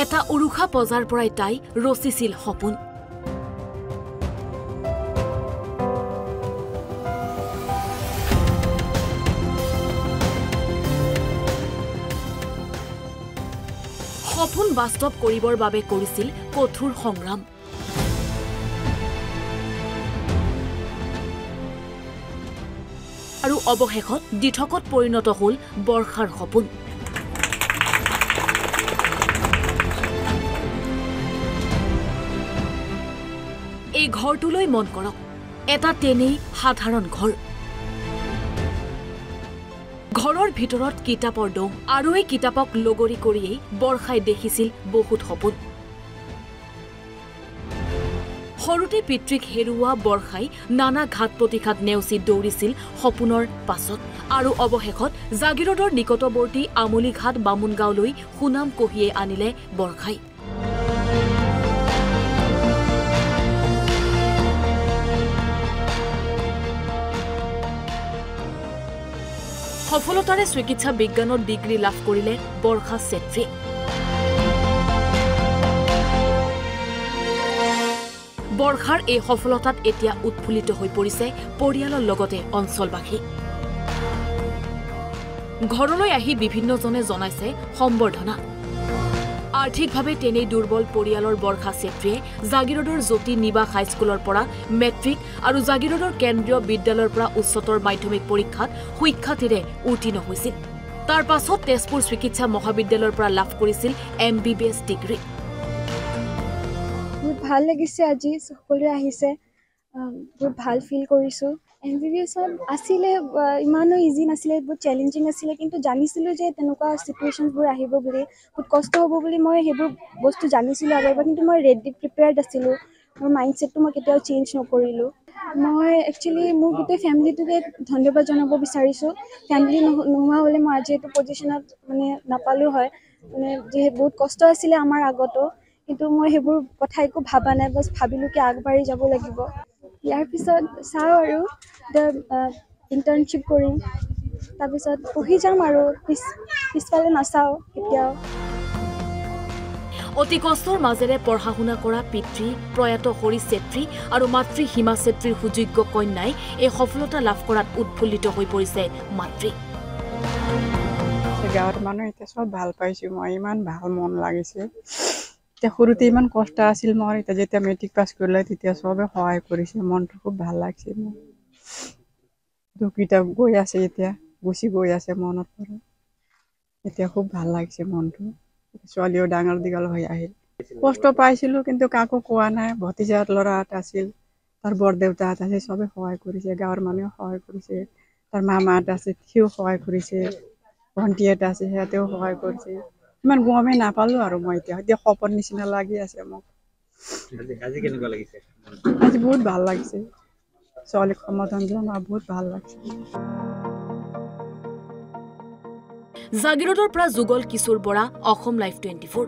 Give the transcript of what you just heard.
এটা উৰুখা পজাৰ পৰাই তাই ৰচিছিল সপোন। সপোন বাস্তৱ কৰিবৰ বাবে কৰিছিল কঠোৰ সংগ্ৰাম। আৰু অৱশেষত দিঠকত পৰিণত হ'ল বৰ্ষাৰ সপোন। এই ঘৰটোলৈ মন কৰক, এটা তেনেই সাধাৰণ ঘৰ। ঘৰৰ ভিতৰত কিতাপৰ দম, আৰু এই কিতাপক লগৰী কৰিয়েই বৰ্ষাই দেখিছিল বহুত সপোন। সৰুতে পিতৃক হেৰুওৱা বৰ্ষাই নানা ঘাত প্ৰতিঘাত নেওচি দৌৰিছিল সপোনৰ পাছত, আৰু অৱশেষত জাগিৰোডৰ নিকটৱৰ্তী আমলিঘাট বামুণগাঁৱলৈ সুনাম কঢ়িয়াই আনিলে বৰ্ষাই। সফলতাৰে চিকিৎসা বিজ্ঞানত ডিগ্ৰী লাভ কৰিলে বৰ্ষা চেত্ৰী। বৰ্ষাৰ এই সফলতাত এতিয়া উৎফুল্লিত হৈ পৰিছে পৰিয়ালৰ লগতে অঞ্চলবাসী। ঘৰলৈ আহি বিভিন্নজনে জনাইছে সম্বৰ্ধনা। আৰ্থিকভাৱে তেনেই দুৰ্বল পৰিয়ালৰ বৰ্ষা চেত্ৰীয়ে জাগিৰোডৰ জ্যোতি নিবাস হাইস্কুলৰ পৰা মেট্ৰিক আৰু জাগিৰোডৰ কেন্দ্ৰীয় বিদ্যালয়ৰ পৰা উচ্চতৰ মাধ্যমিক পৰীক্ষাত সুখ্যাতিৰে উত্তীৰ্ণ হৈছিল। তাৰ পাছত তেজপুৰ চিকিৎসা মহাবিদ্যালয়ৰ পৰা লাভ কৰিছিল MBBS ডিগ্ৰী। বহুত ভাল লাগিছে, আজি সকলোৱে আহিছে, বহুত ভাল ফিল কৰিছোঁ। MBBS আছিলে, ইমানো ইজি নাছিলে, বহুত চেলেঞ্জিং আছিলে, কিন্তু জানিছিলোঁ যে তেনেকুৱা চিটুৱেশ্যনবোৰ আহিব বুলি, বহুত কষ্ট হ'ব বুলি মই সেইবোৰ বস্তু জানিছিলোঁ আগৰ পৰা, কিন্তু মই ৰেডি প্ৰিপেয়াৰ্ড আছিলোঁ। মোৰ মাইণ্ডছেটটো মই কেতিয়াও চেঞ্জ নকৰিলোঁ। মই একচুৱেলি মোৰ গোটেই ফেমিলিটোকে ধন্যবাদ জনাব বিচাৰিছোঁ। ফেমিলি নোহোৱা হ'লে মই আজি এইটো পজিশ্যনত নাপালোঁ হয়। যিহেতু বহুত কষ্ট আছিলে আমাৰ আগতো, কিন্তু মই সেইবোৰ কথা একো ভবা নাই, বাছ ভাবিলোঁ কি আগবাঢ়ি যাব লাগিব। ইয়াৰ পিছত চাওঁ আৰু ইণ্টাৰ্ণশ্বিপ কৰিম, তাৰপিছত পঢ়ি যাম আৰু পিছফালে নাচাওঁ কেতিয়াও। অতি কষ্টৰ মাজেৰে পঢ়া শুনা কৰা পিতৃ প্ৰয়াত হৰি চেত্ৰী আৰু মাতৃ হিমা চেত্ৰীৰ সুযোগ্য কন্যাই এই সফলতা লাভ কৰাত উৎফুল্লিত হৈ পৰিছে মাতৃ। গাঁৱৰ মানুহ এতিয়া চব ভাল পাইছোঁ, মই ইমান ভাল মন লাগিছে। এতিয়া সৰুতে ইমান কষ্ট আছিল মোৰ, এতিয়া যেতিয়া মেট্ৰিক পাছ কৰিলে তেতিয়া চবে সহায় কৰিছে, মনটো খুব ভাল লাগিছে মোৰ। দুখকেইটা গৈ আছে, এতিয়া গুচি গৈ আছে মনত পৰা, এতিয়া খুব ভাল লাগিছে মনটো। ছোৱালীও ডাঙৰ দীঘল হৈ আহিল। কষ্ট পাইছিলোঁ কিন্তু কাকো কোৱা নাই। ভতিজাৰ ল'ৰা এটা আছিল, তাৰ বৰদেউতা এটা আছিল, চবে সহায় কৰিছে, গাঁৱৰ মানুহে সহায় কৰিছে, তাৰ মামা এটা আছে সিও সহায় কৰিছে, ভণ্টি এটা আছে সিহঁতেও সহায় কৰিছে। ইমান গমেই নাপালোঁ আৰু মই এতিয়া সপোন নিচিনা লাগি আছে মোক। আজি কেনেকুৱা লাগিছে? আজি বহুত ভাল লাগিছে, ছোৱালীক সমৰ্থন জনোৱা বহুত ভাল লাগিছে। জাগিৰোডৰ পৰা যুগল কিশোৰ বৰা, অসম লাইভ 24।